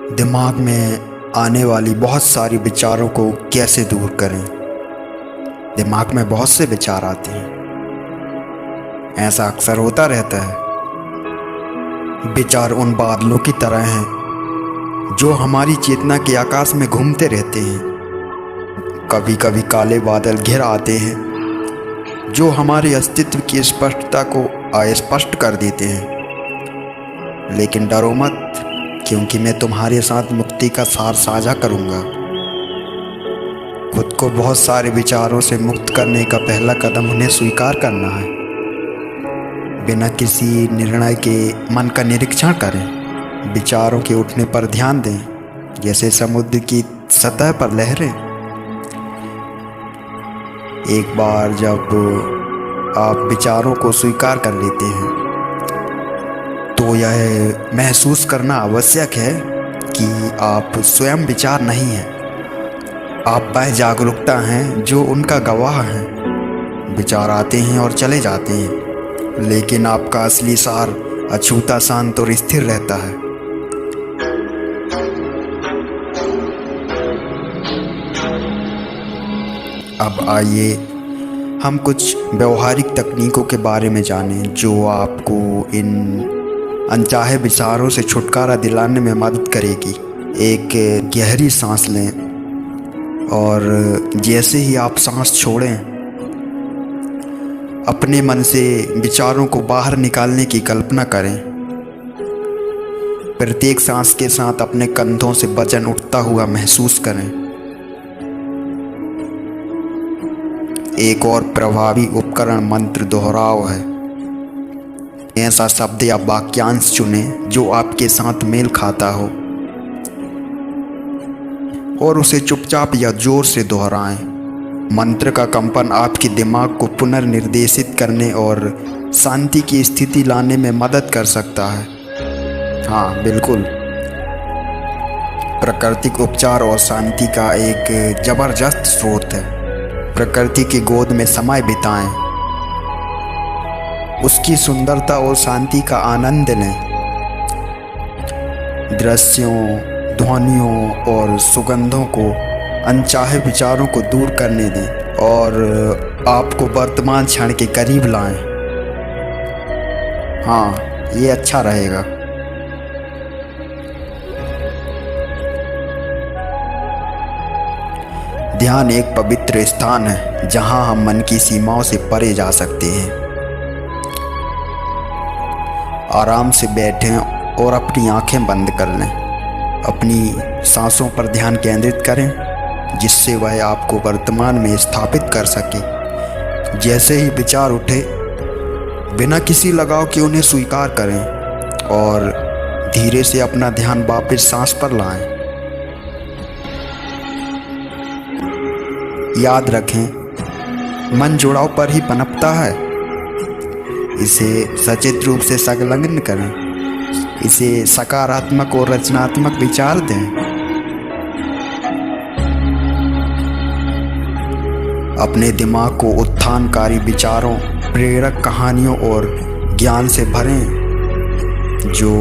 दिमाग में आने वाली बहुत सारी विचारों को कैसे दूर करें। दिमाग में बहुत से विचार आते हैं, ऐसा अक्सर होता रहता है। विचार उन बादलों की तरह हैं जो हमारी चेतना के आकाश में घूमते रहते हैं। कभी कभी काले बादल घिर आते हैं जो हमारे अस्तित्व की स्पष्टता को अस्पष्ट कर देते हैं। लेकिन डरो मत, क्योंकि मैं तुम्हारे साथ मुक्ति का सार साझा करूंगा। खुद को बहुत सारे विचारों से मुक्त करने का पहला कदम उन्हें स्वीकार करना है। बिना किसी निर्णय के मन का निरीक्षण करें। विचारों के उठने पर ध्यान दें, जैसे समुद्र की सतह पर लहरें। एक बार जब आप विचारों को स्वीकार कर लेते हैं तो यह महसूस करना आवश्यक है कि आप स्वयं विचार नहीं हैं। आप वह जागरूकता हैं जो उनका गवाह है। विचार आते हैं और चले जाते हैं, लेकिन आपका असली सार अछूता, शांत और स्थिर रहता है। अब आइए हम कुछ व्यवहारिक तकनीकों के बारे में जानें जो आपको इन अनचाहे विचारों से छुटकारा दिलाने में मदद करेगी। एक गहरी सांस लें और जैसे ही आप सांस छोड़ें, अपने मन से विचारों को बाहर निकालने की कल्पना करें। प्रत्येक सांस के साथ अपने कंधों से वजन उठता हुआ महसूस करें। एक और प्रभावी उपकरण मंत्र दोहराव है। ऐसा शब्द या वाक्यांश चुनें जो आपके साथ मेल खाता हो और उसे चुपचाप या जोर से दोहराएं। मंत्र का कंपन आपके दिमाग को पुनर्निर्देशित करने और शांति की स्थिति लाने में मदद कर सकता है। हाँ, बिल्कुल। प्राकृतिक उपचार और शांति का एक जबरदस्त स्रोत है। प्रकृति की गोद में समय बिताएं, उसकी सुंदरता और शांति का आनंद लें। दृश्यों, ध्वनियों और सुगंधों को अनचाहे विचारों को दूर करने दें और आपको वर्तमान क्षण के करीब लाएं। हाँ, ये अच्छा रहेगा। ध्यान एक पवित्र स्थान है जहां हम मन की सीमाओं से परे जा सकते हैं। आराम से बैठें और अपनी आंखें बंद कर लें। अपनी सांसों पर ध्यान केंद्रित करें, जिससे वह आपको वर्तमान में स्थापित कर सके। जैसे ही विचार उठे, बिना किसी लगाव के उन्हें स्वीकार करें और धीरे से अपना ध्यान वापस सांस पर लाएं। याद रखें, मन जुड़ाव पर ही पनपता है। इसे सचेत रूप से संलग्न करें। इसे सकारात्मक और रचनात्मक विचार दें। अपने दिमाग को उत्थानकारी विचारों, प्रेरक कहानियों और ज्ञान से भरें जो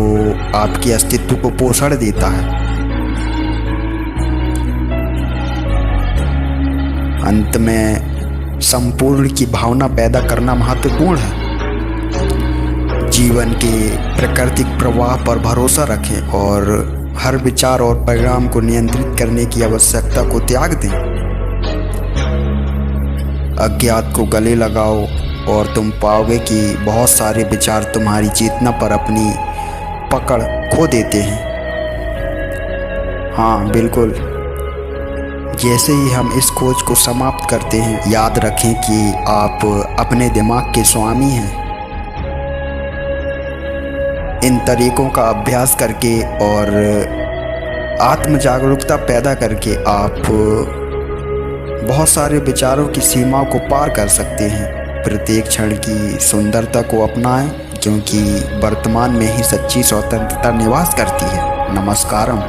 आपके अस्तित्व को पोषण देता है। अंत में संपूर्ण की भावना पैदा करना महत्वपूर्ण है। जीवन के प्राकृतिक प्रवाह पर भरोसा रखें और हर विचार और परिणाम को नियंत्रित करने की आवश्यकता को त्याग दें। अज्ञात को गले लगाओ और तुम पाओगे कि बहुत सारे विचार तुम्हारी चेतना पर अपनी पकड़ खो देते हैं। हाँ, बिल्कुल। जैसे ही हम इस खोज को समाप्त करते हैं, याद रखें कि आप अपने दिमाग के स्वामी हैं। इन तरीकों का अभ्यास करके और आत्म जागरूकता पैदा करके आप बहुत सारे विचारों की सीमाओं को पार कर सकते हैं। प्रत्येक क्षण की सुंदरता को अपनाएं, क्योंकि वर्तमान में ही सच्ची स्वतंत्रता निवास करती है। नमस्कारम।